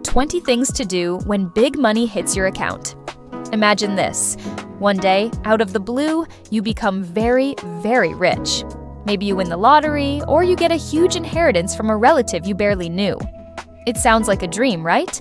20 things to do when big money hits your account. Imagine this. One day, out of the blue, you become very, very rich. Maybe you win the lottery, or you get a huge inheritance from a relative you barely knew. It sounds like a dream, right?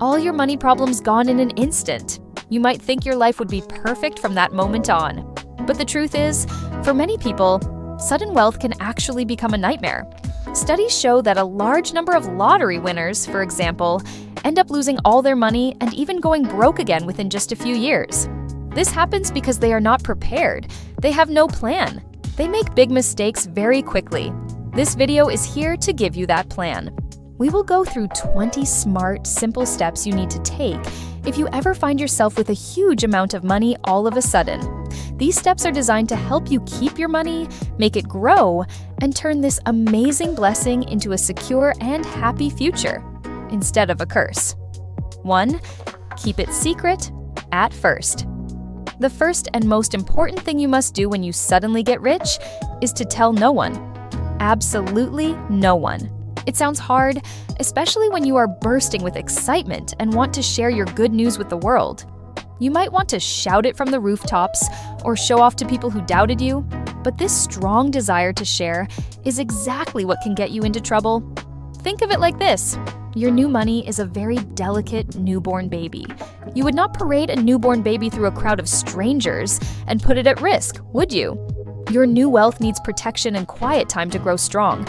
All your money problems gone in an instant. You might think your life would be perfect from that moment on. But the truth is, for many people, sudden wealth can actually become a nightmare. Studies show that a large number of lottery winners, for example, end up losing all their money and even going broke again within just a few years. This happens because they are not prepared. They have no plan. They make big mistakes very quickly. This video is here to give you that plan. We will go through 20 smart, simple steps you need to take if you ever find yourself with a huge amount of money all of a sudden. These steps are designed to help you keep your money, make it grow, and turn this amazing blessing into a secure and happy future, instead of a curse. 1. Keep it secret at first. The first and most important thing you must do when you suddenly get rich is to tell no one. Absolutely no one. It sounds hard, especially when you are bursting with excitement and want to share your good news with the world. You might want to shout it from the rooftops or show off to people who doubted you, but this strong desire to share is exactly what can get you into trouble. Think of it like this. Your new money is a very delicate newborn baby. You would not parade a newborn baby through a crowd of strangers and put it at risk, would you? Your new wealth needs protection and quiet time to grow strong.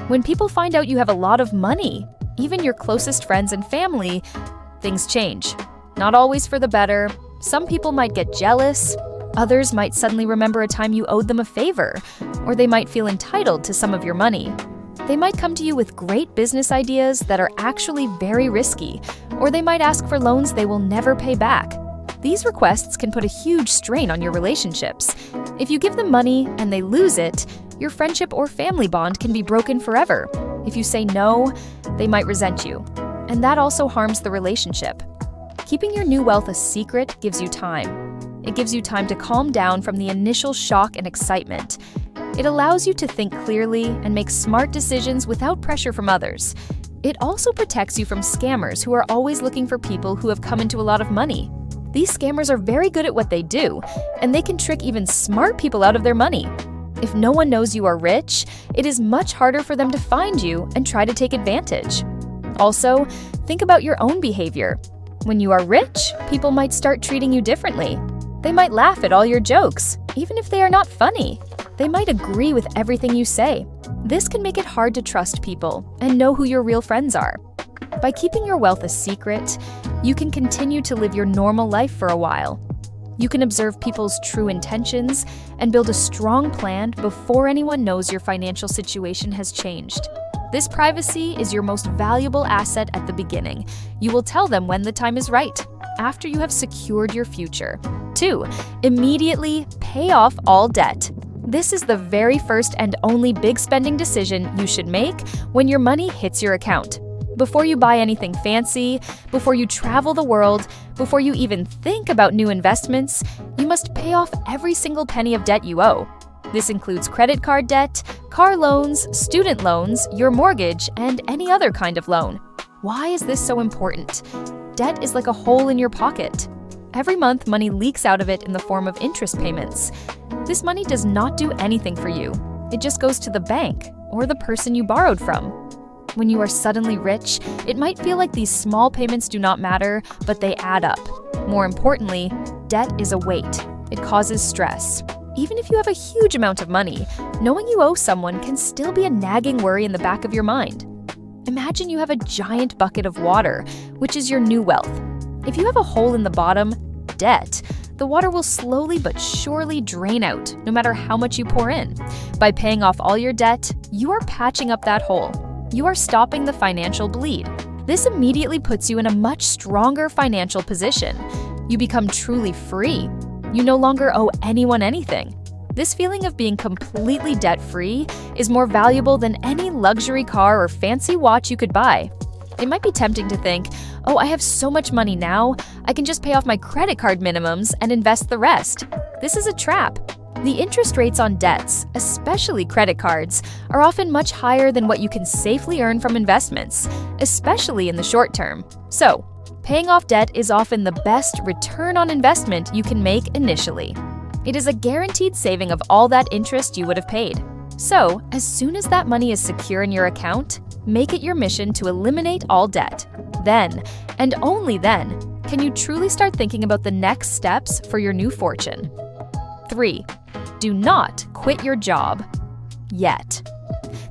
When people find out you have a lot of money, even your closest friends and family, things change. Not always for the better. Some people might get jealous. Others might suddenly remember a time you owed them a favor, or they might feel entitled to some of your money. They might come to you with great business ideas that are actually very risky, or they might ask for loans they will never pay back. These requests can put a huge strain on your relationships. If you give them money and they lose it, your friendship or family bond can be broken forever. If you say no, they might resent you, and that also harms the relationship. Keeping your new wealth a secret gives you time. It gives you time to calm down from the initial shock and excitement. It allows you to think clearly and make smart decisions without pressure from others. It also protects you from scammers who are always looking for people who have come into a lot of money. These scammers are very good at what they do, and they can trick even smart people out of their money. If no one knows you are rich, it is much harder for them to find you and try to take advantage. Also, think about your own behavior. When you are rich, people might start treating you differently. They might laugh at all your jokes, even if they are not funny. They might agree with everything you say. This can make it hard to trust people and know who your real friends are. By keeping your wealth a secret, you can continue to live your normal life for a while. You can observe people's true intentions and build a strong plan before anyone knows your financial situation has changed. This privacy is your most valuable asset at the beginning. You will tell them when the time is right, after you have secured your future. 2. Immediately pay off all debt. This is the very first and only big spending decision you should make when your money hits your account. Before you buy anything fancy, before you travel the world, before you even think about new investments, you must pay off every single penny of debt you owe. This includes credit card debt, car loans, student loans, your mortgage, and any other kind of loan. Why is this so important? Debt is like a hole in your pocket. Every month, money leaks out of it in the form of interest payments. This money does not do anything for you. It just goes to the bank or the person you borrowed from. When you are suddenly rich, it might feel like these small payments do not matter, but they add up. More importantly, debt is a weight. It causes stress. Even if you have a huge amount of money, knowing you owe someone can still be a nagging worry in the back of your mind. Imagine you have a giant bucket of water, which is your new wealth. If you have a hole in the bottom, debt, the water will slowly but surely drain out, no matter how much you pour in. By paying off all your debt, you are patching up that hole. You are stopping the financial bleed. This immediately puts you in a much stronger financial position. You become truly free. You no longer owe anyone anything. This feeling of being completely debt-free is more valuable than any luxury car or fancy watch you could buy. It might be tempting to think, oh, I have so much money now, I can just pay off my credit card minimums and invest the rest. This is a trap. The interest rates on debts, especially credit cards, are often much higher than what you can safely earn from investments, especially in the short term. So, paying off debt is often the best return on investment you can make initially. It is a guaranteed saving of all that interest you would have paid. So, as soon as that money is secure in your account, make it your mission to eliminate all debt. Then, and only then, can you truly start thinking about the next steps for your new fortune. 3. Do not quit your job yet.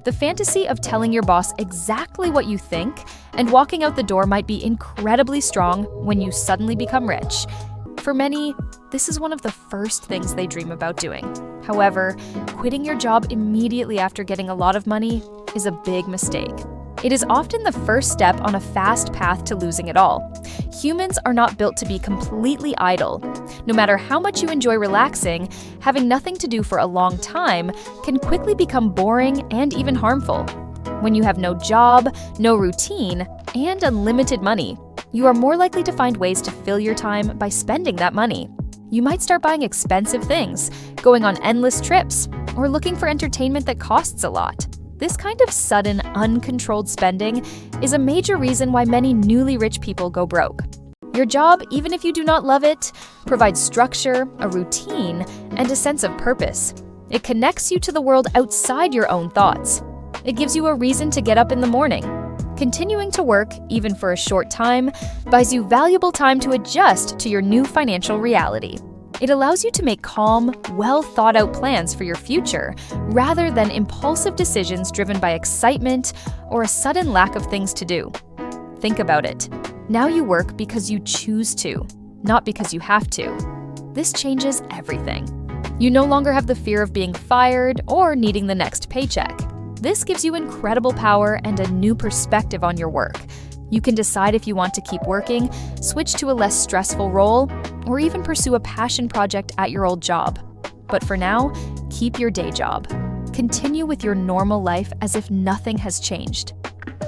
The fantasy of telling your boss exactly what you think and walking out the door might be incredibly strong when you suddenly become rich. For many, this is one of the first things they dream about doing. However, quitting your job immediately after getting a lot of money is a big mistake. It is often the first step on a fast path to losing it all. Humans are not built to be completely idle. No matter how much you enjoy relaxing, having nothing to do for a long time can quickly become boring and even harmful. When you have no job, no routine, and unlimited money, you are more likely to find ways to fill your time by spending that money. You might start buying expensive things, going on endless trips, or looking for entertainment that costs a lot. This kind of sudden, uncontrolled spending is a major reason why many newly rich people go broke. Your job, even if you do not love it, provides structure, a routine, and a sense of purpose. It connects you to the world outside your own thoughts. It gives you a reason to get up in the morning. Continuing to work, even for a short time, buys you valuable time to adjust to your new financial reality. It allows you to make calm, well-thought-out plans for your future, rather than impulsive decisions driven by excitement or a sudden lack of things to do. Think about it. Now you work because you choose to, not because you have to. This changes everything. You no longer have the fear of being fired or needing the next paycheck. This gives you incredible power and a new perspective on your work. You can decide if you want to keep working, switch to a less stressful role, or even pursue a passion project at your old job. But for now, keep your day job. Continue with your normal life as if nothing has changed.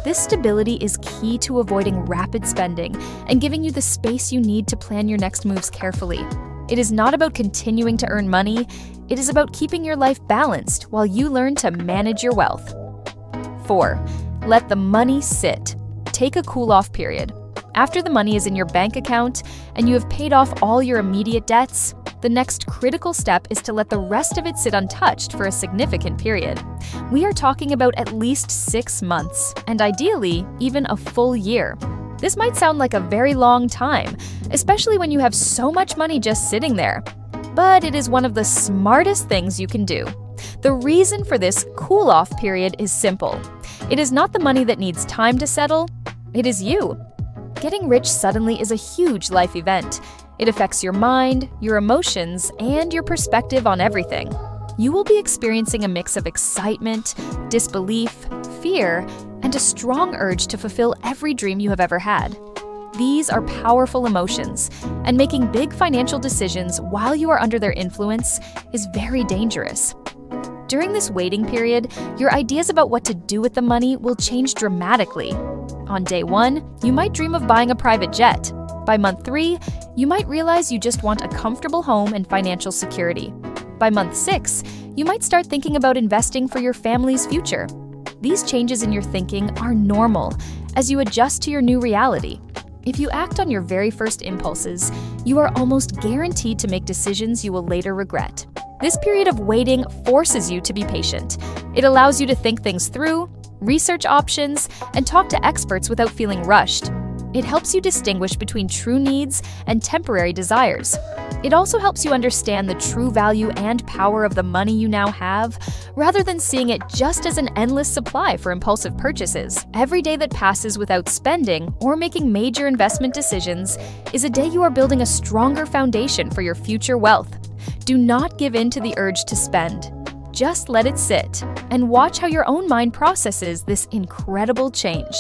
This stability is key to avoiding rapid spending and giving you the space you need to plan your next moves carefully. It is not about continuing to earn money, it is about keeping your life balanced while you learn to manage your wealth. 4. Let the money sit. Take a cool-off period. After the money is in your bank account and you have paid off all your immediate debts, the next critical step is to let the rest of it sit untouched for a significant period. We are talking about at least 6 months, and ideally, even a full year. This might sound like a very long time, especially when you have so much money just sitting there. But it is one of the smartest things you can do. The reason for this cool-off period is simple. It is not the money that needs time to settle, it is you. Getting rich suddenly is a huge life event. It affects your mind, your emotions, and your perspective on everything. You will be experiencing a mix of excitement, disbelief, fear, and a strong urge to fulfill every dream you have ever had. These are powerful emotions, and making big financial decisions while you are under their influence is very dangerous. During this waiting period, your ideas about what to do with the money will change dramatically. On day 1, you might dream of buying a private jet. By month 3, you might realize you just want a comfortable home and financial security. By month 6, you might start thinking about investing for your family's future. These changes in your thinking are normal as you adjust to your new reality. If you act on your very first impulses, you are almost guaranteed to make decisions you will later regret. This period of waiting forces you to be patient. It allows you to think things through, research options, and talk to experts without feeling rushed. It helps you distinguish between true needs and temporary desires. It also helps you understand the true value and power of the money you now have, rather than seeing it just as an endless supply for impulsive purchases. Every day that passes without spending or making major investment decisions is a day you are building a stronger foundation for your future wealth. Do not give in to the urge to spend. Just let it sit and watch how your own mind processes this incredible change.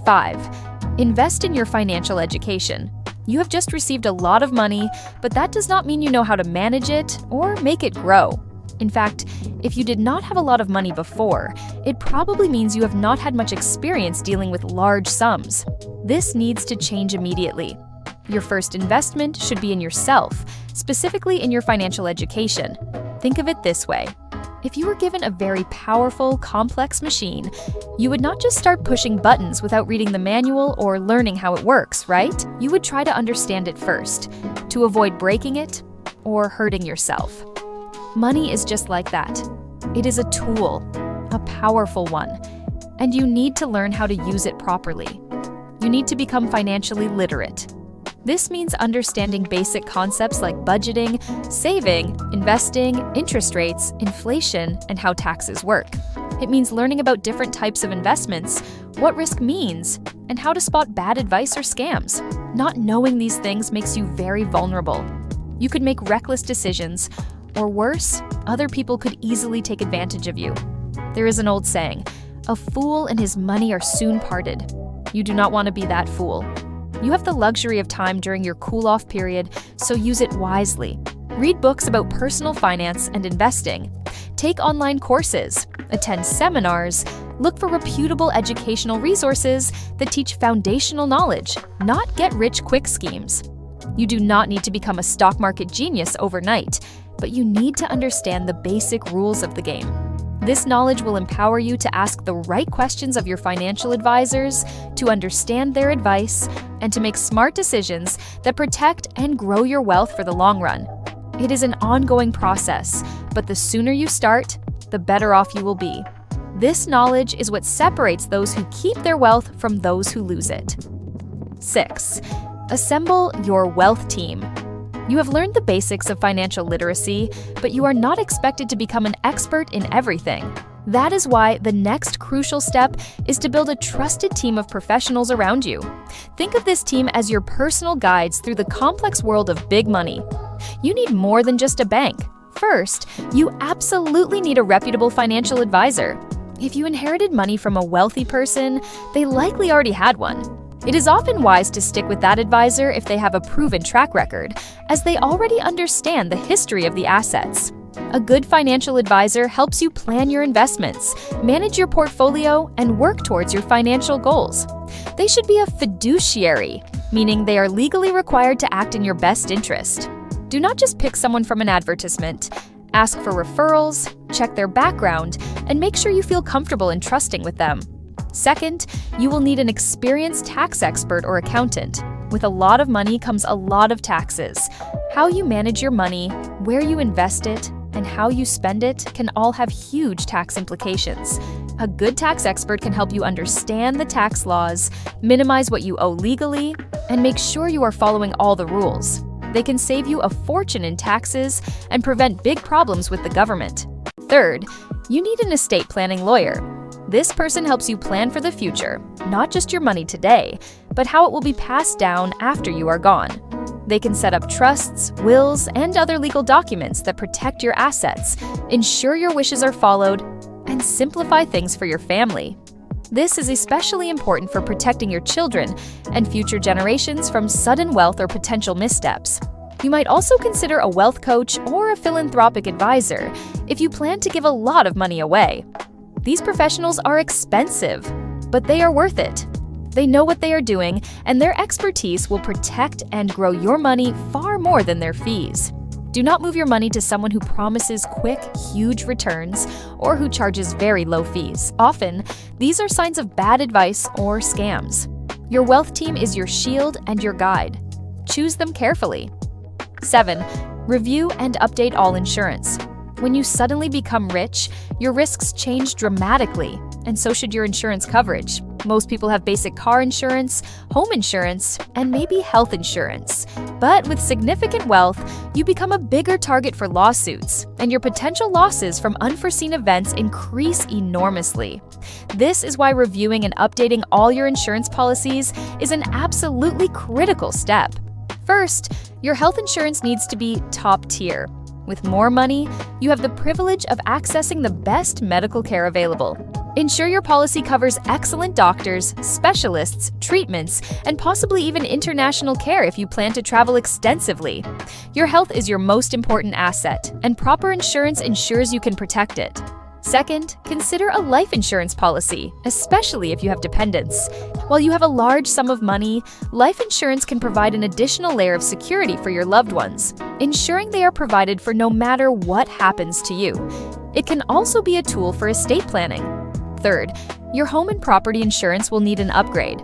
5. Invest in your financial education. You have just received a lot of money, but that does not mean you know how to manage it or make it grow. In fact, if you did not have a lot of money before, it probably means you have not had much experience dealing with large sums. This needs to change immediately. Your first investment should be in yourself, specifically in your financial education. Think of it this way. If you were given a very powerful, complex machine, you would not just start pushing buttons without reading the manual or learning how it works, right? You would try to understand it first, to avoid breaking it or hurting yourself. Money is just like that. It is a tool, a powerful one, and you need to learn how to use it properly. You need to become financially literate. This means understanding basic concepts like budgeting, saving, investing, interest rates, inflation, and how taxes work. It means learning about different types of investments, what risk means, and how to spot bad advice or scams. Not knowing these things makes you very vulnerable. You could make reckless decisions, or worse, other people could easily take advantage of you. There is an old saying, "A fool and his money are soon parted." You do not want to be that fool. You have the luxury of time during your cool-off period, so use it wisely. Read books about personal finance and investing. Take online courses, attend seminars, look for reputable educational resources that teach foundational knowledge, not get-rich-quick schemes. You do not need to become a stock market genius overnight, but you need to understand the basic rules of the game. This knowledge will empower you to ask the right questions of your financial advisors, to understand their advice, and to make smart decisions that protect and grow your wealth for the long run. It is an ongoing process, but the sooner you start, the better off you will be. This knowledge is what separates those who keep their wealth from those who lose it. 6. Assemble your wealth team. You have learned the basics of financial literacy, but you are not expected to become an expert in everything. That is why the next crucial step is to build a trusted team of professionals around you. Think of this team as your personal guides through the complex world of big money. You need more than just a bank. First, you absolutely need a reputable financial advisor. If you inherited money from a wealthy person, they likely already had one. It is often wise to stick with that advisor if they have a proven track record, as they already understand the history of the assets. A good financial advisor helps you plan your investments, manage your portfolio, and work towards your financial goals. They should be a fiduciary, meaning they are legally required to act in your best interest. Do not just pick someone from an advertisement. Ask for referrals, check their background, and make sure you feel comfortable in trusting with them. Second, you will need an experienced tax expert or accountant. With a lot of money comes a lot of taxes. How you manage your money, where you invest it, and how you spend it can all have huge tax implications. A good tax expert can help you understand the tax laws, minimize what you owe legally, and make sure you are following all the rules. They can save you a fortune in taxes and prevent big problems with the government. Third, you need an estate planning lawyer. This person helps you plan for the future, not just your money today, but how it will be passed down after you are gone. They can set up trusts, wills, and other legal documents that protect your assets, ensure your wishes are followed, and simplify things for your family. This is especially important for protecting your children and future generations from sudden wealth or potential missteps. You might also consider a wealth coach or a philanthropic advisor if you plan to give a lot of money away. These professionals are expensive, but they are worth it. They know what they are doing, and their expertise will protect and grow your money far more than their fees. Do not move your money to someone who promises quick, huge returns or who charges very low fees. Often, these are signs of bad advice or scams. Your wealth team is your shield and your guide. Choose them carefully. 7. Review and update all insurance. When you suddenly become rich, your risks change dramatically, and so should your insurance coverage. Most people have basic car insurance, home insurance, and maybe health insurance. But with significant wealth, you become a bigger target for lawsuits, and your potential losses from unforeseen events increase enormously. This is why reviewing and updating all your insurance policies is an absolutely critical step. First, your health insurance needs to be top tier. With more money, you have the privilege of accessing the best medical care available. Ensure your policy covers excellent doctors, specialists, treatments, and possibly even international care if you plan to travel extensively. Your health is your most important asset, and proper insurance ensures you can protect it. Second, consider a life insurance policy, especially if you have dependents. While you have a large sum of money, life insurance can provide an additional layer of security for your loved ones, ensuring they are provided for no matter what happens to you. It can also be a tool for estate planning. Third, your home and property insurance will need an upgrade.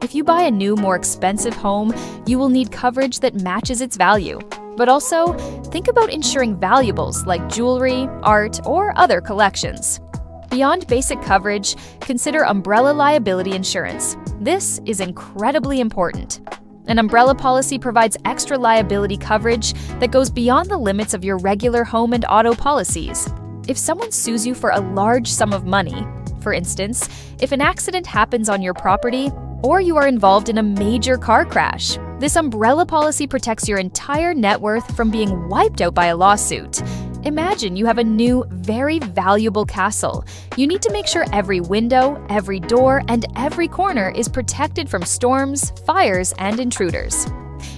If you buy a new, more expensive home, you will need coverage that matches its value. But also, think about insuring valuables like jewelry, art, or other collections. Beyond basic coverage, consider umbrella liability insurance. This is incredibly important. An umbrella policy provides extra liability coverage that goes beyond the limits of your regular home and auto policies. If someone sues you for a large sum of money, for instance, if an accident happens on your property, or you are involved in a major car crash, this umbrella policy protects your entire net worth from being wiped out by a lawsuit. Imagine you have a new, very valuable castle. You need to make sure every window, every door, and every corner is protected from storms, fires, and intruders.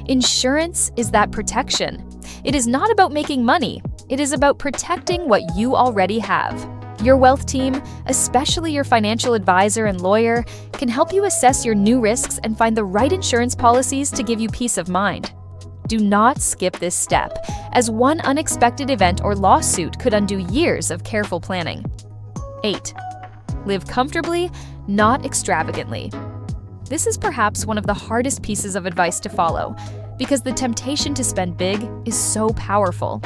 Insurance is that protection. It is not about making money. It is about protecting what you already have. Your wealth team, especially your financial advisor and lawyer, can help you assess your new risks and find the right insurance policies to give you peace of mind. Do not skip this step, as one unexpected event or lawsuit could undo years of careful planning. 8. Live comfortably, not extravagantly. This is perhaps one of the hardest pieces of advice to follow, because the temptation to spend big is so powerful.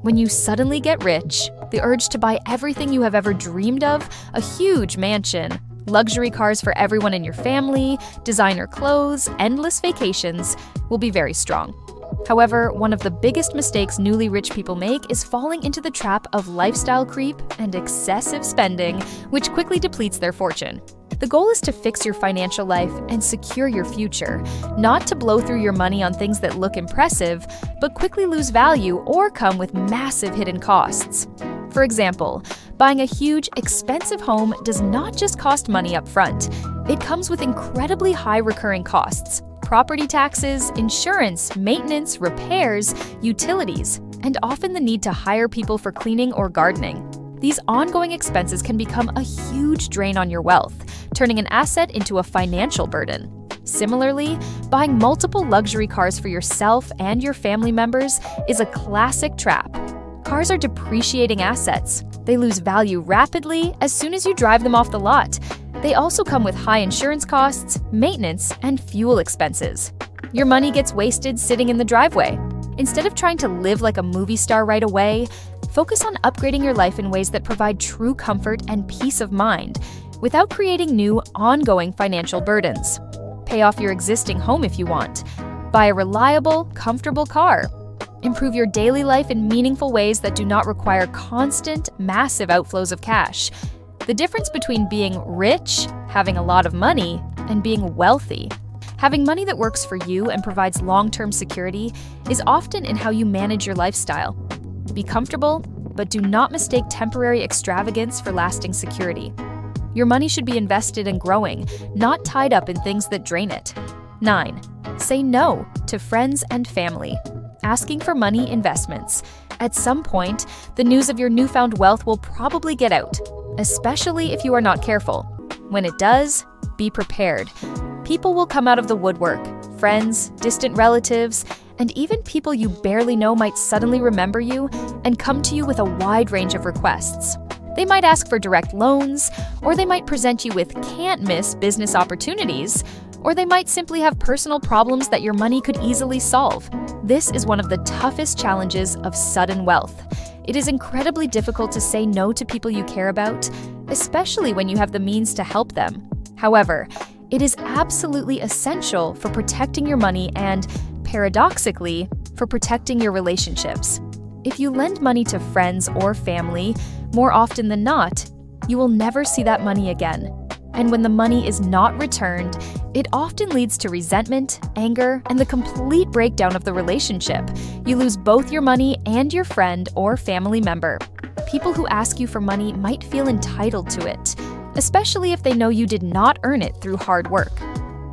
When you suddenly get rich, the urge to buy everything you have ever dreamed of, a huge mansion, luxury cars for everyone in your family, designer clothes, endless vacations, will be very strong. However, one of the biggest mistakes newly rich people make is falling into the trap of lifestyle creep and excessive spending, which quickly depletes their fortune. The goal is to fix your financial life and secure your future, not to blow through your money on things that look impressive, but quickly lose value or come with massive hidden costs. For example, buying a huge, expensive home does not just cost money up front. It comes with incredibly high recurring costs: property taxes, insurance, maintenance, repairs, utilities, and often the need to hire people for cleaning or gardening. These ongoing expenses can become a huge drain on your wealth, turning an asset into a financial burden. Similarly, buying multiple luxury cars for yourself and your family members is a classic trap. Cars are depreciating assets. They lose value rapidly as soon as you drive them off the lot. They also come with high insurance costs, maintenance, and fuel expenses. Your money gets wasted sitting in the driveway. Instead of trying to live like a movie star right away, focus on upgrading your life in ways that provide true comfort and peace of mind, without creating new, ongoing financial burdens. Pay off your existing home if you want. Buy a reliable, comfortable car. Improve your daily life in meaningful ways that do not require constant, massive outflows of cash. The difference between being rich, having a lot of money, and being wealthy, having money that works for you and provides long-term security, is often in how you manage your lifestyle. Be comfortable, but do not mistake temporary extravagance for lasting security. Your money should be invested and growing, not tied up in things that drain it. 9. Say no to friends and family. Asking for money investments. At some point, the news of your newfound wealth will probably get out, especially if you are not careful. When it does, be prepared. People will come out of the woodwork. Friends, distant relatives, and even people you barely know might suddenly remember you and come to you with a wide range of requests. They might ask for direct loans, or they might present you with can't-miss business opportunities, or they might simply have personal problems that your money could easily solve. This is one of the toughest challenges of sudden wealth. It is incredibly difficult to say no to people you care about, especially when you have the means to help them. However, it is absolutely essential for protecting your money and, paradoxically, for protecting your relationships. If you lend money to friends or family, more often than not, you will never see that money again. And when the money is not returned, it often leads to resentment, anger, and the complete breakdown of the relationship. You lose both your money and your friend or family member. People who ask you for money might feel entitled to it, especially if they know you did not earn it through hard work.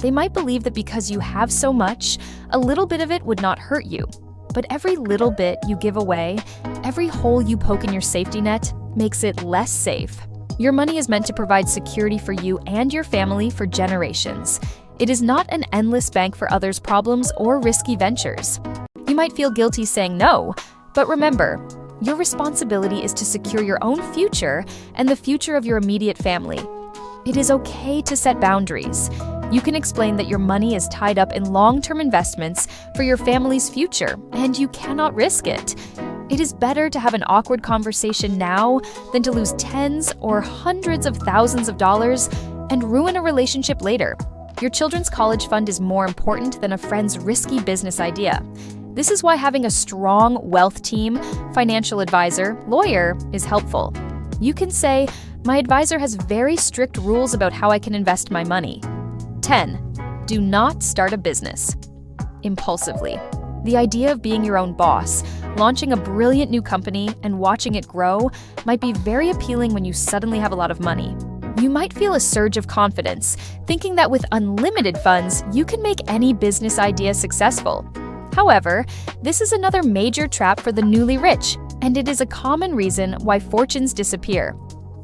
They might believe that because you have so much, a little bit of it would not hurt you. But every little bit you give away, every hole you poke in your safety net, makes it less safe. Your money is meant to provide security for you and your family for generations. It is not an endless bank for others' problems or risky ventures. You might feel guilty saying no, but remember, your responsibility is to secure your own future and the future of your immediate family. It is okay to set boundaries. You can explain that your money is tied up in long-term investments for your family's future, and you cannot risk it. It is better to have an awkward conversation now than to lose tens or hundreds of thousands of dollars and ruin a relationship later. Your children's college fund is more important than a friend's risky business idea. This is why having a strong wealth team, financial advisor, lawyer is helpful. You can say, "My advisor has very strict rules about how I can invest my money." 10. Do not start a business impulsively. The idea of being your own boss, launching a brilliant new company, and watching it grow might be very appealing when you suddenly have a lot of money. You might feel a surge of confidence, thinking that with unlimited funds, you can make any business idea successful. However, this is another major trap for the newly rich, and it is a common reason why fortunes disappear.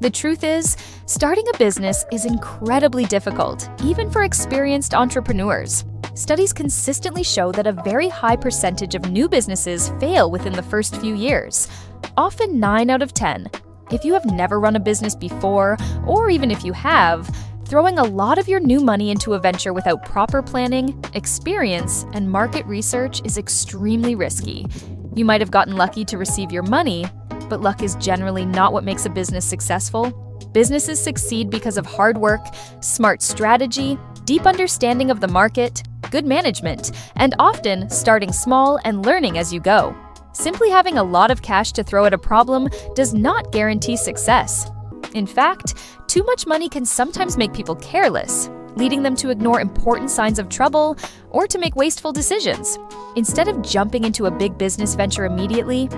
The truth is, starting a business is incredibly difficult, even for experienced entrepreneurs. Studies consistently show that a very high percentage of new businesses fail within the first few years, often 9 out of 10. If you have never run a business before, or even if you have, throwing a lot of your new money into a venture without proper planning, experience, and market research is extremely risky. You might have gotten lucky to receive your money, but luck is generally not what makes a business successful. Businesses succeed because of hard work, smart strategy, deep understanding of the market, good management, and often starting small and learning as you go. Simply having a lot of cash to throw at a problem does not guarantee success. In fact, too much money can sometimes make people careless, leading them to ignore important signs of trouble or to make wasteful decisions. Instead of jumping into a big business venture immediately,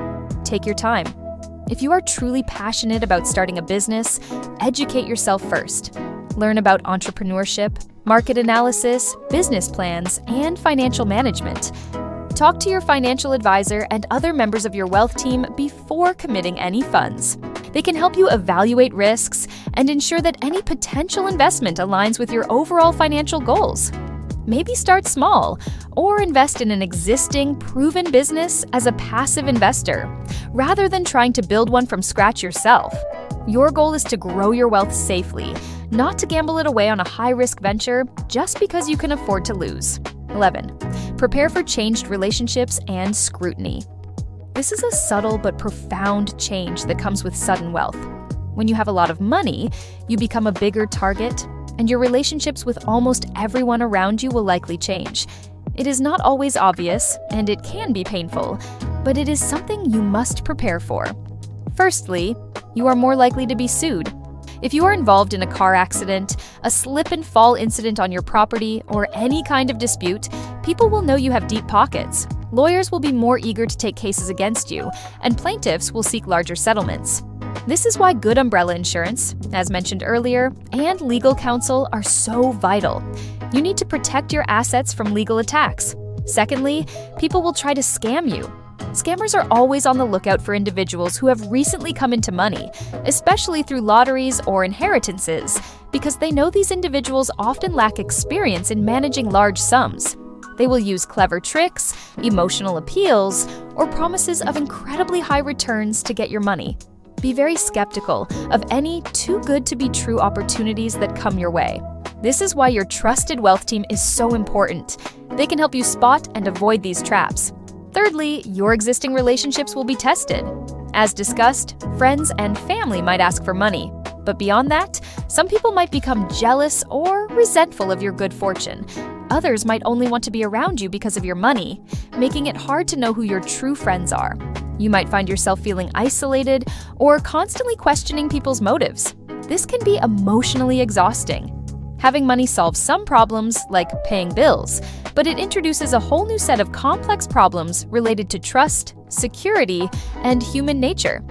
take your time. If you are truly passionate about starting a business, educate yourself first. Learn about entrepreneurship, market analysis, business plans, and financial management. Talk to your financial advisor and other members of your wealth team before committing any funds. They can help you evaluate risks and ensure that any potential investment aligns with your overall financial goals. Maybe start small or invest in an existing, proven business as a passive investor, rather than trying to build one from scratch yourself. Your goal is to grow your wealth safely, not to gamble it away on a high-risk venture just because you can afford to lose. 11. Prepare for changed relationships and scrutiny. This is a subtle but profound change that comes with sudden wealth. When you have a lot of money, you become a bigger target, and your relationships with almost everyone around you will likely change. It is not always obvious, and it can be painful, but it is something you must prepare for. Firstly, you are more likely to be sued. If you are involved in a car accident, a slip and fall incident on your property, or any kind of dispute, people will know you have deep pockets. Lawyers will be more eager to take cases against you, and plaintiffs will seek larger settlements. This is why good umbrella insurance, as mentioned earlier, and legal counsel are so vital. You need to protect your assets from legal attacks. Secondly, people will try to scam you. Scammers are always on the lookout for individuals who have recently come into money, especially through lotteries or inheritances, because they know these individuals often lack experience in managing large sums. They will use clever tricks, emotional appeals, or promises of incredibly high returns to get your money. Be very skeptical of any too-good-to-be-true opportunities that come your way. This is why your trusted wealth team is so important. They can help you spot and avoid these traps. Thirdly, your existing relationships will be tested. As discussed, friends and family might ask for money. But beyond that, some people might become jealous or resentful of your good fortune. Others might only want to be around you because of your money, making it hard to know who your true friends are. You might find yourself feeling isolated or constantly questioning people's motives. This can be emotionally exhausting. Having money solves some problems, like paying bills, but it introduces a whole new set of complex problems related to trust, security, and human nature.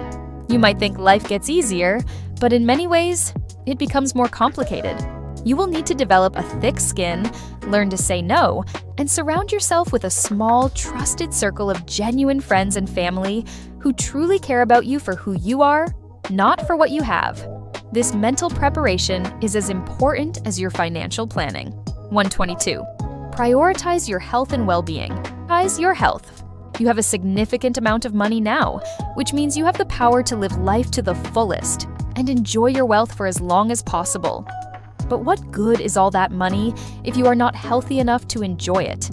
You might think life gets easier, but in many ways, it becomes more complicated. You will need to develop a thick skin, learn to say no, and surround yourself with a small, trusted circle of genuine friends and family who truly care about you for who you are not for what you have. This mental preparation is as important as your financial planning. 122. Prioritize your health and well-being. Prioritize your health. You have a significant amount of money now, which means you have the power to live life to the fullest and enjoy your wealth for as long as possible. But what good is all that money if you are not healthy enough to enjoy it?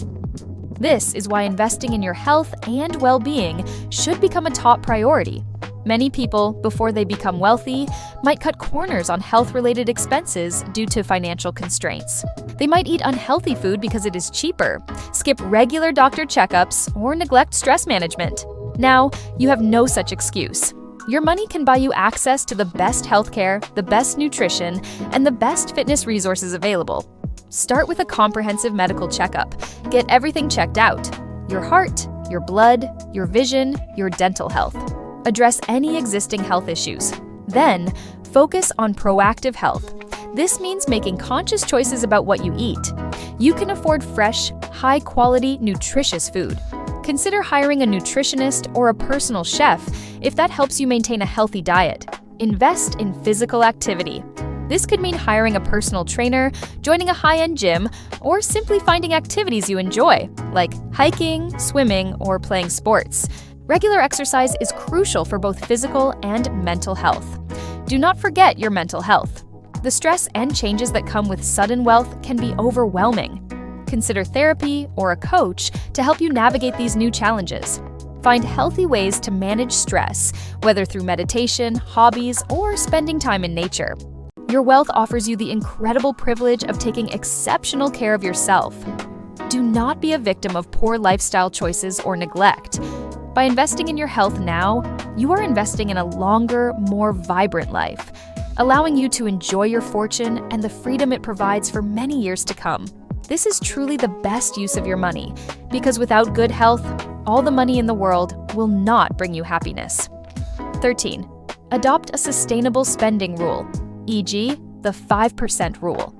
This is why investing in your health and well-being should become a top priority. Many people, before they become wealthy, might cut corners on health-related expenses due to financial constraints. They might eat unhealthy food because it is cheaper, skip regular doctor checkups, or neglect stress management. Now, you have no such excuse. Your money can buy you access to the best healthcare, the best nutrition, and the best fitness resources available. Start with a comprehensive medical checkup. Get everything checked out: your heart, your blood, your vision, your dental health. Address any existing health issues. Then, focus on proactive health. This means making conscious choices about what you eat. You can afford fresh, high-quality, nutritious food. Consider hiring a nutritionist or a personal chef if that helps you maintain a healthy diet. Invest in physical activity. This could mean hiring a personal trainer, joining a high-end gym, or simply finding activities you enjoy, like hiking, swimming, or playing sports. Regular exercise is crucial for both physical and mental health. Do not forget your mental health. The stress and changes that come with sudden wealth can be overwhelming. Consider therapy or a coach to help you navigate these new challenges. Find healthy ways to manage stress, whether through meditation, hobbies, or spending time in nature. Your wealth offers you the incredible privilege of taking exceptional care of yourself. Do not be a victim of poor lifestyle choices or neglect. By investing in your health now, you are investing in a longer, more vibrant life, allowing you to enjoy your fortune and the freedom it provides for many years to come. This is truly the best use of your money, because without good health, all the money in the world will not bring you happiness. 13. Adopt a sustainable spending rule, e.g., the 5% rule.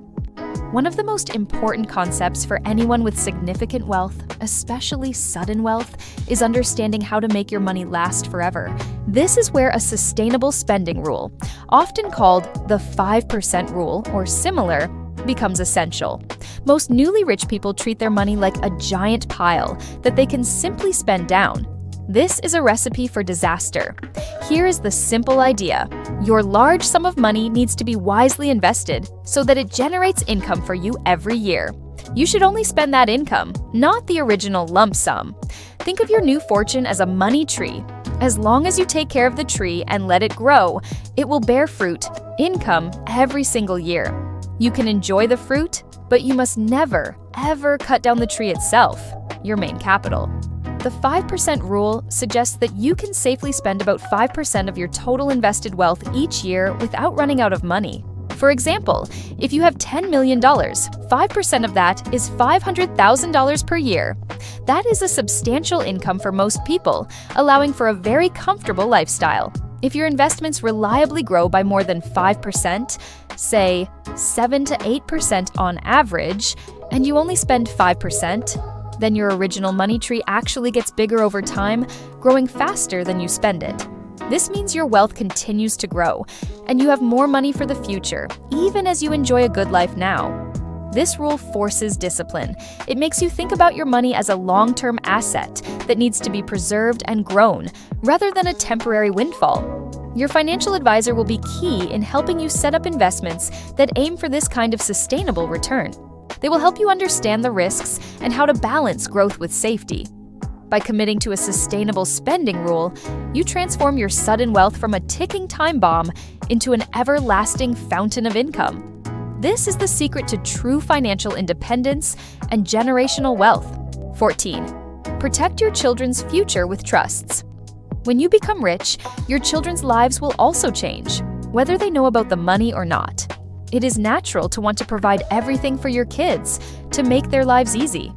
One of the most important concepts for anyone with significant wealth, especially sudden wealth, is understanding how to make your money last forever. This is where a sustainable spending rule, often called the 5% rule or similar, becomes essential. Most newly rich people treat their money like a giant pile that they can simply spend down. This is a recipe for disaster. Here is the simple idea. Your large sum of money needs to be wisely invested so that it generates income for you every year. You should only spend that income, not the original lump sum. Think of your new fortune as a money tree. As long as you take care of the tree and let it grow, it will bear fruit, income, every single year. You can enjoy the fruit, but you must never, ever cut down the tree itself, your main capital. The 5% rule suggests that you can safely spend about 5% of your total invested wealth each year without running out of money. For example, if you have $10 million, 5% of that is $500,000 per year. That is a substantial income for most people, allowing for a very comfortable lifestyle. If your investments reliably grow by more than 5%, say 7 to 8% on average, and you only spend 5%, then your original money tree actually gets bigger over time, growing faster than you spend it. This means your wealth continues to grow, and you have more money for the future, even as you enjoy a good life now. This rule forces discipline. It makes you think about your money as a long-term asset that needs to be preserved and grown, rather than a temporary windfall. Your financial advisor will be key in helping you set up investments that aim for this kind of sustainable return. They will help you understand the risks and how to balance growth with safety. By committing to a sustainable spending rule, you transform your sudden wealth from a ticking time bomb into an everlasting fountain of income. This is the secret to true financial independence and generational wealth. 14. Protect your children's future with trusts. When you become rich, your children's lives will also change, whether they know about the money or not. It is natural to want to provide everything for your kids to make their lives easy.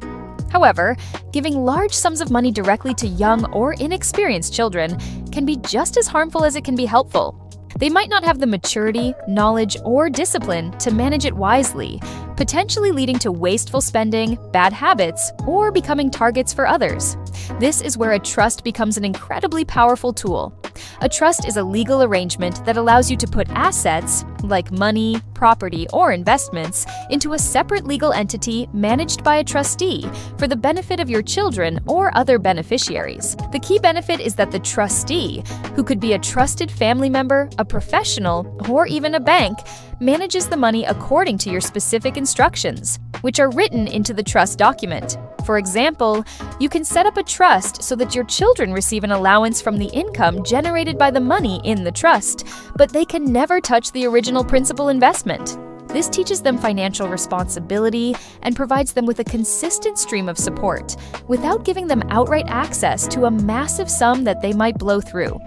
However, giving large sums of money directly to young or inexperienced children can be just as harmful as it can be helpful. They might not have the maturity, knowledge, or discipline to manage it wisely, potentially leading to wasteful spending, bad habits, or becoming targets for others. This is where a trust becomes an incredibly powerful tool. A trust is a legal arrangement that allows you to put assets, like money, property, or investments, into a separate legal entity managed by a trustee for the benefit of your children or other beneficiaries. The key benefit is that the trustee, who could be a trusted family member, a professional, or even a bank, manages the money according to your specific instructions, which are written into the trust document. For example, you can set up a trust so that your children receive an allowance from the income generated by the money in the trust, but they can never touch the original principal investment. This teaches them financial responsibility and provides them with a consistent stream of support, without giving them outright access to a massive sum that they might blow through.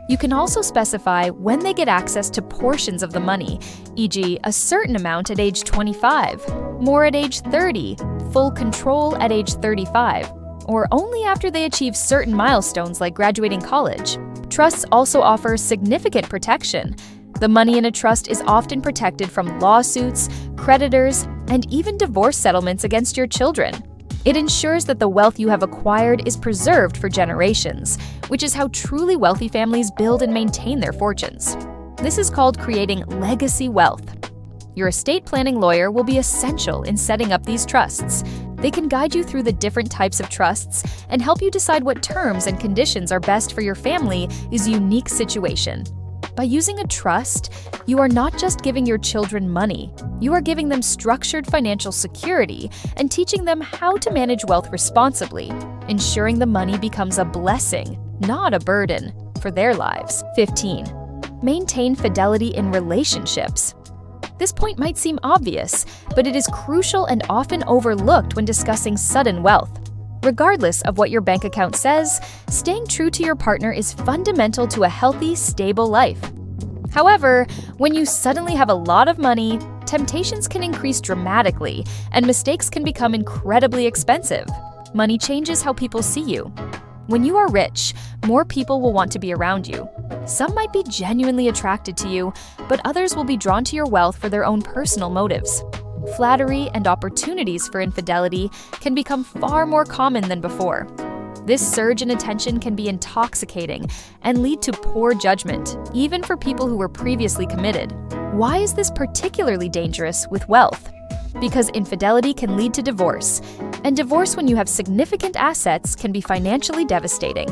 You can also specify when they get access to portions of the money, e.g., a certain amount at age 25, more at age 30, full control at age 35, or only after they achieve certain milestones like graduating college. Trusts also offer significant protection. The money in a trust is often protected from lawsuits, creditors, and even divorce settlements against your children. It ensures that the wealth you have acquired is preserved for generations, which is how truly wealthy families build and maintain their fortunes. This is called creating legacy wealth. Your estate planning lawyer will be essential in setting up these trusts. They can guide you through the different types of trusts and help you decide what terms and conditions are best for your family's unique situation. By using a trust, you are not just giving your children money, you are giving them structured financial security and teaching them how to manage wealth responsibly, ensuring the money becomes a blessing, not a burden, for their lives. 15. Maintain fidelity in relationships. This point might seem obvious, but it is crucial and often overlooked when discussing sudden wealth. Regardless of what your bank account says, staying true to your partner is fundamental to a healthy, stable life. However, when you suddenly have a lot of money, temptations can increase dramatically, and mistakes can become incredibly expensive. Money changes how people see you. When you are rich, more people will want to be around you. Some might be genuinely attracted to you, but others will be drawn to your wealth for their own personal motives. Flattery and opportunities for infidelity can become far more common than before. This surge in attention can be intoxicating and lead to poor judgment, even for people who were previously committed. Why is this particularly dangerous with wealth? Because infidelity can lead to divorce, and divorce when you have significant assets can be financially devastating.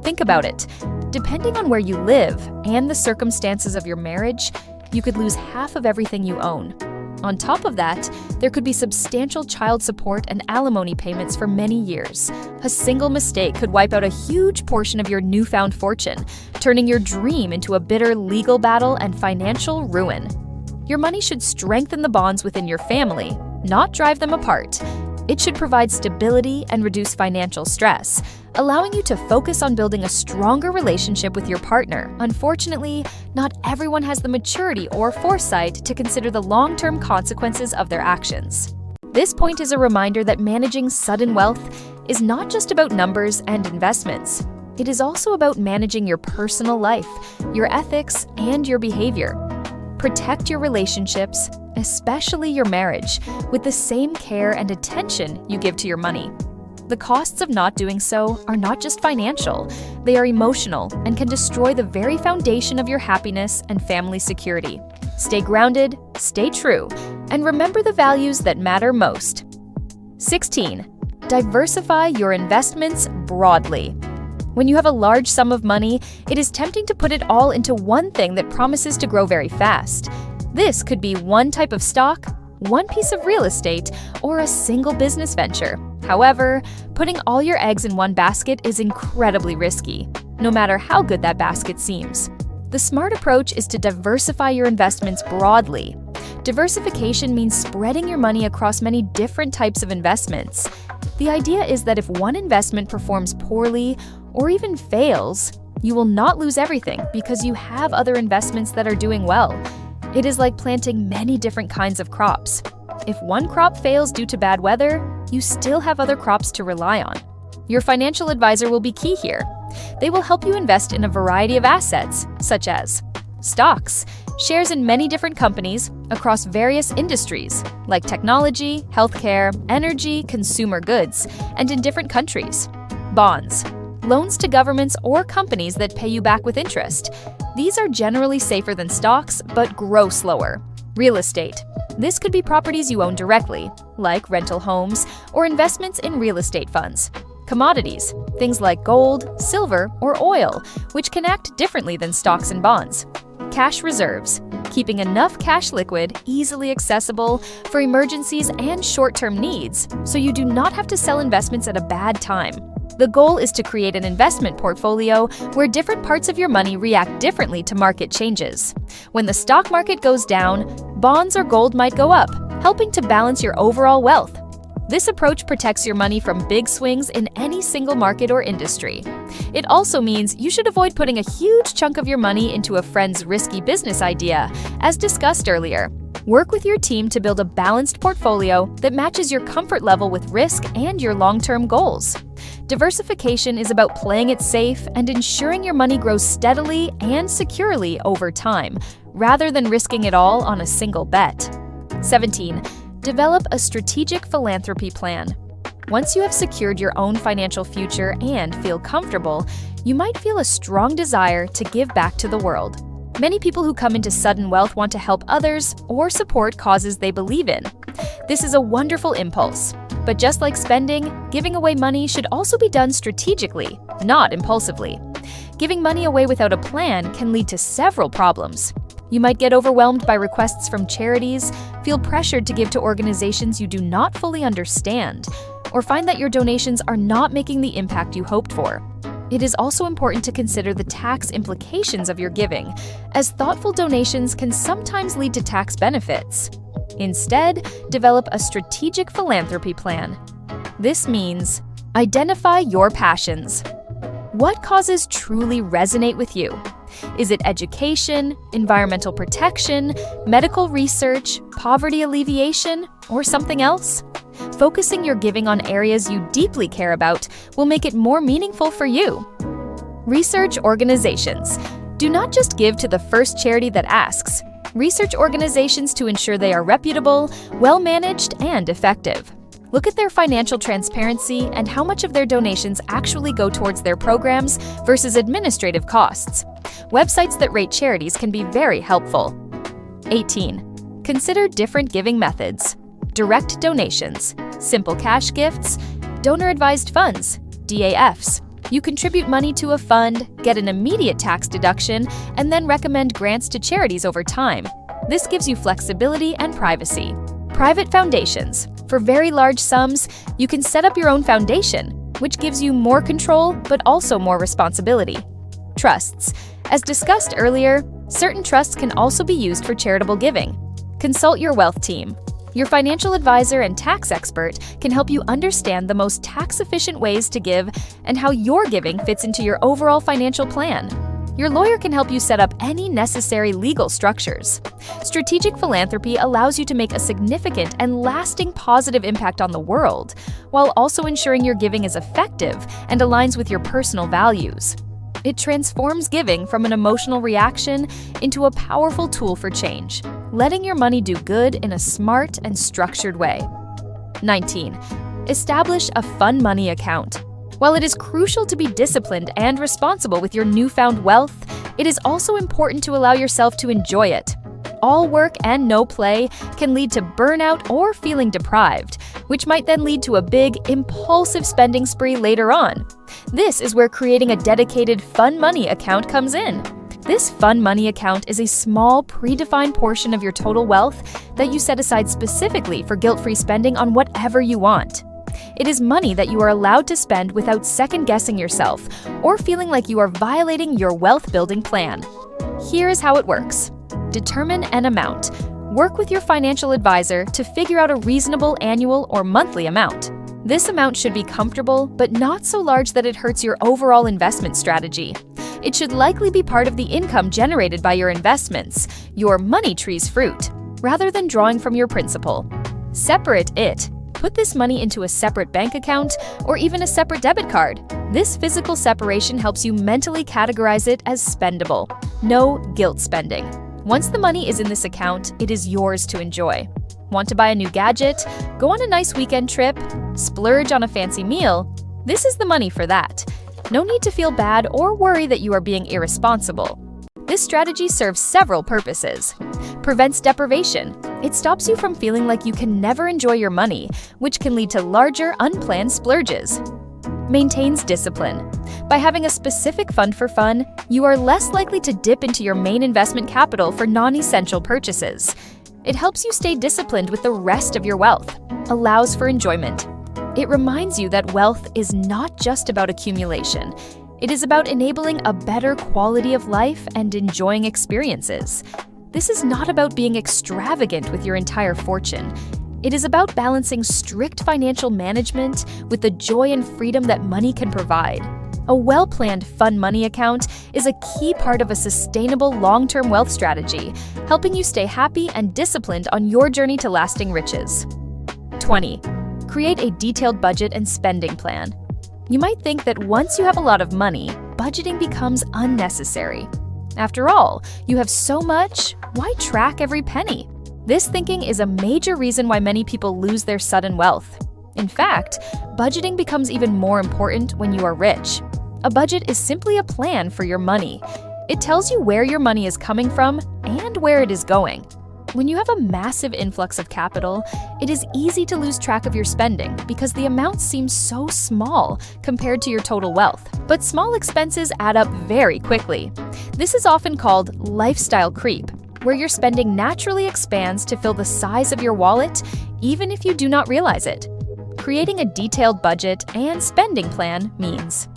Think about it. Depending on where you live and the circumstances of your marriage, you could lose half of everything you own. On top of that, there could be substantial child support and alimony payments for many years. A single mistake could wipe out a huge portion of your newfound fortune, turning your dream into a bitter legal battle and financial ruin. Your money should strengthen the bonds within your family, not drive them apart. It should provide stability and reduce financial stress, allowing you to focus on building a stronger relationship with your partner. Unfortunately, not everyone has the maturity or foresight to consider the long-term consequences of their actions. This point is a reminder that managing sudden wealth is not just about numbers and investments. It is also about managing your personal life, your ethics, and your behavior. Protect your relationships, especially your marriage, with the same care and attention you give to your money. The costs of not doing so are not just financial, they are emotional and can destroy the very foundation of your happiness and family security. Stay grounded, stay true, and remember the values that matter most. 16. Diversify your investments broadly. When you have a large sum of money, it is tempting to put it all into one thing that promises to grow very fast. This could be one type of stock, one piece of real estate, or a single business venture. However, putting all your eggs in one basket is incredibly risky, no matter how good that basket seems. The smart approach is to diversify your investments broadly. Diversification means spreading your money across many different types of investments. The idea is that if one investment performs poorly or even fails, you will not lose everything because you have other investments that are doing well. It is like planting many different kinds of crops. If one crop fails due to bad weather, you still have other crops to rely on. Your financial advisor will be key here. They will help you invest in a variety of assets, such as stocks, shares in many different companies across various industries, like technology, healthcare, energy, consumer goods, and in different countries. Bonds, loans to governments or companies that pay you back with interest. These are generally safer than stocks, but grow slower. Real estate. This could be properties you own directly, like rental homes or investments in real estate funds. Commodities, things like gold, silver, or oil, which can act differently than stocks and bonds. Cash reserves, keeping enough cash liquid, easily accessible for emergencies and short-term needs, so you do not have to sell investments at a bad time. The goal is to create an investment portfolio where different parts of your money react differently to market changes. When the stock market goes down, bonds or gold might go up, helping to balance your overall wealth. This approach protects your money from big swings in any single market or industry. It also means you should avoid putting a huge chunk of your money into a friend's risky business idea, as discussed earlier. Work with your team to build a balanced portfolio that matches your comfort level with risk and your long-term goals. Diversification is about playing it safe and ensuring your money grows steadily and securely over time, rather than risking it all on a single bet. 17. Develop a strategic philanthropy plan. Once you have secured your own financial future and feel comfortable, you might feel a strong desire to give back to the world. Many people who come into sudden wealth want to help others or support causes they believe in. This is a wonderful impulse. But just like spending, giving away money should also be done strategically, not impulsively. Giving money away without a plan can lead to several problems. You might get overwhelmed by requests from charities, feel pressured to give to organizations you do not fully understand, or find that your donations are not making the impact you hoped for. It is also important to consider the tax implications of your giving, as thoughtful donations can sometimes lead to tax benefits. Instead, develop a strategic philanthropy plan. This means identify your passions. What causes truly resonate with you? Is it education, environmental protection, medical research, poverty alleviation, or something else? Focusing your giving on areas you deeply care about will make it more meaningful for you. Research organizations. Do not just give to the first charity that asks. Research organizations to ensure they are reputable, well-managed, and effective. Look at their financial transparency and how much of their donations actually go towards their programs versus administrative costs. Websites that rate charities can be very helpful. 18. Consider different giving methods. Direct donations, simple cash gifts, donor-advised funds, DAFs. You contribute money to a fund, get an immediate tax deduction, and then recommend grants to charities over time. This gives you flexibility and privacy. Private foundations. For very large sums, you can set up your own foundation, which gives you more control but also more responsibility. Trusts. As discussed earlier, certain trusts can also be used for charitable giving. Consult your wealth team. Your financial advisor and tax expert can help you understand the most tax-efficient ways to give and how your giving fits into your overall financial plan. Your lawyer can help you set up any necessary legal structures. Strategic philanthropy allows you to make a significant and lasting positive impact on the world, while also ensuring your giving is effective and aligns with your personal values. It transforms giving from an emotional reaction into a powerful tool for change, letting your money do good in a smart and structured way. 19. Establish a fun money account. While it is crucial to be disciplined and responsible with your newfound wealth, it is also important to allow yourself to enjoy it. All work and no play can lead to burnout or feeling deprived, which might then lead to a big, impulsive spending spree later on. This is where creating a dedicated fun money account comes in. This fun money account is a small, predefined portion of your total wealth that you set aside specifically for guilt-free spending on whatever you want. It is money that you are allowed to spend without second-guessing yourself or feeling like you are violating your wealth-building plan. Here is how it works. Determine an amount. Work with your financial advisor to figure out a reasonable annual or monthly amount. This amount should be comfortable, but not so large that it hurts your overall investment strategy. It should likely be part of the income generated by your investments, your money tree's fruit, rather than drawing from your principal. Separate it. Put this money into a separate bank account or even a separate debit card. This physical separation helps you mentally categorize it as spendable. No guilt spending. Once the money is in this account, it is yours to enjoy. Want to buy a new gadget? Go on a nice weekend trip? Splurge on a fancy meal? This is the money for that. No need to feel bad or worry that you are being irresponsible. This strategy serves several purposes. Prevents deprivation. It stops you from feeling like you can never enjoy your money, which can lead to larger, unplanned splurges. Maintains discipline. By having a specific fund for fun, you are less likely to dip into your main investment capital for non-essential purchases. It helps you stay disciplined with the rest of your wealth. Allows for enjoyment. It reminds you that wealth is not just about accumulation. It is about enabling a better quality of life and enjoying experiences. This is not about being extravagant with your entire fortune. It is about balancing strict financial management with the joy and freedom that money can provide. A well-planned fun money account is a key part of a sustainable long-term wealth strategy, helping you stay happy and disciplined on your journey to lasting riches. 20. Create a detailed budget and spending plan. You might think that once you have a lot of money, budgeting becomes unnecessary. After all, you have so much, why track every penny? This thinking is a major reason why many people lose their sudden wealth. In fact, budgeting becomes even more important when you are rich. A budget is simply a plan for your money. It tells you where your money is coming from and where it is going. When you have a massive influx of capital, it is easy to lose track of your spending because the amount seems so small compared to your total wealth. But small expenses add up very quickly. This is often called lifestyle creep, where your spending naturally expands to fill the size of your wallet, even if you do not realize it. Creating a detailed budget and spending plan means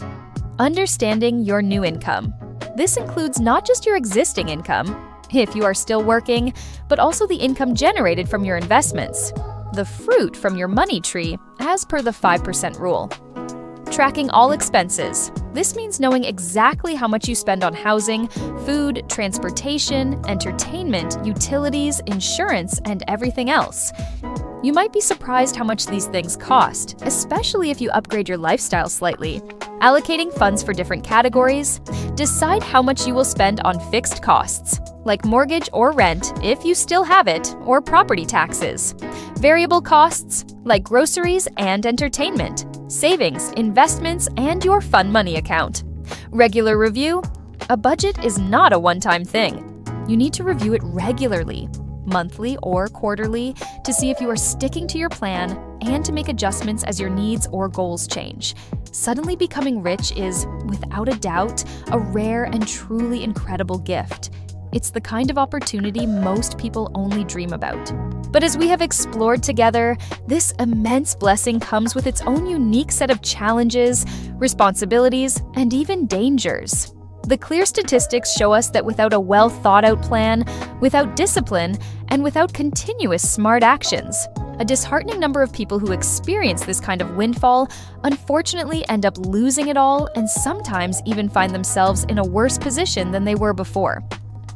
understanding your new income. This includes not just your existing income, if you are still working, but also the income generated from your investments, the fruit from your money tree, as per the 5% rule. Tracking all expenses. This means knowing exactly how much you spend on housing, food, transportation, entertainment, utilities, insurance, and everything else. You might be surprised how much these things cost, especially if you upgrade your lifestyle slightly. Allocating funds for different categories. Decide how much you will spend on fixed costs, like mortgage or rent if you still have it, or property taxes. Variable costs, like groceries and entertainment, savings, investments, and your fun money account. Regular review. A budget is not a one-time thing. You need to review it regularly, monthly or quarterly, to see if you are sticking to your plan and to make adjustments as your needs or goals change. Suddenly becoming rich is, without a doubt, a rare and truly incredible gift. It's the kind of opportunity most people only dream about. But as we have explored together, this immense blessing comes with its own unique set of challenges, responsibilities, and even dangers. The clear statistics show us that without a well-thought-out plan, without discipline, and without continuous smart actions, a disheartening number of people who experience this kind of windfall unfortunately end up losing it all and sometimes even find themselves in a worse position than they were before.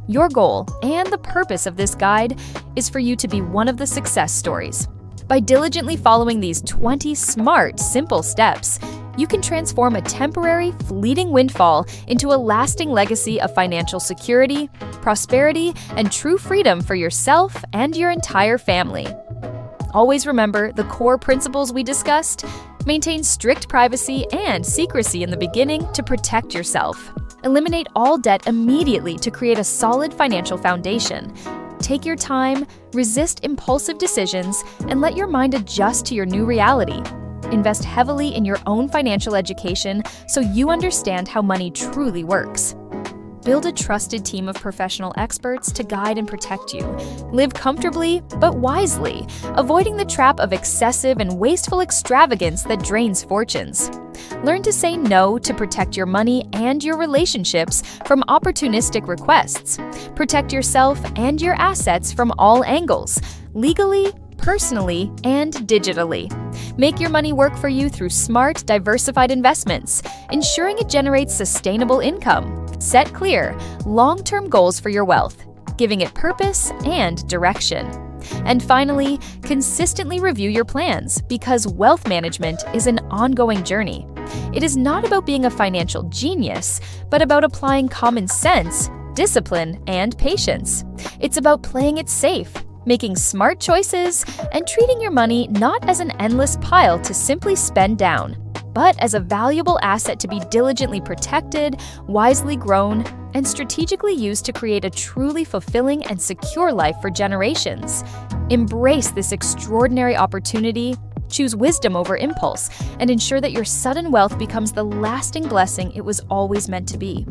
Your goal and the purpose of this guide is for you to be one of the success stories. By diligently following these 20 smart, simple steps, you can transform a temporary, fleeting windfall into a lasting legacy of financial security, prosperity, and true freedom for yourself and your entire family. Always remember the core principles we discussed. Maintain strict privacy and secrecy in the beginning to protect yourself. Eliminate all debt immediately to create a solid financial foundation. Take your time, resist impulsive decisions, and let your mind adjust to your new reality. Invest heavily in your own financial education so you understand how money truly works. Build a trusted team of professional experts to guide and protect you. Live comfortably, but wisely, avoiding the trap of excessive and wasteful extravagance that drains fortunes. Learn to say no to protect your money and your relationships from opportunistic requests. Protect yourself and your assets from all angles, legally, personally, and digitally. Make your money work for you through smart, diversified investments, ensuring it generates sustainable income. Set clear, long-term goals for your wealth, giving it purpose and direction. And finally, consistently review your plans because wealth management is an ongoing journey. It is not about being a financial genius, but about applying common sense, discipline, and patience. It's about playing it safe, making smart choices, and treating your money not as an endless pile to simply spend down, but as a valuable asset to be diligently protected, wisely grown, and strategically used to create a truly fulfilling and secure life for generations. Embrace this extraordinary opportunity, choose wisdom over impulse, and ensure that your sudden wealth becomes the lasting blessing it was always meant to be.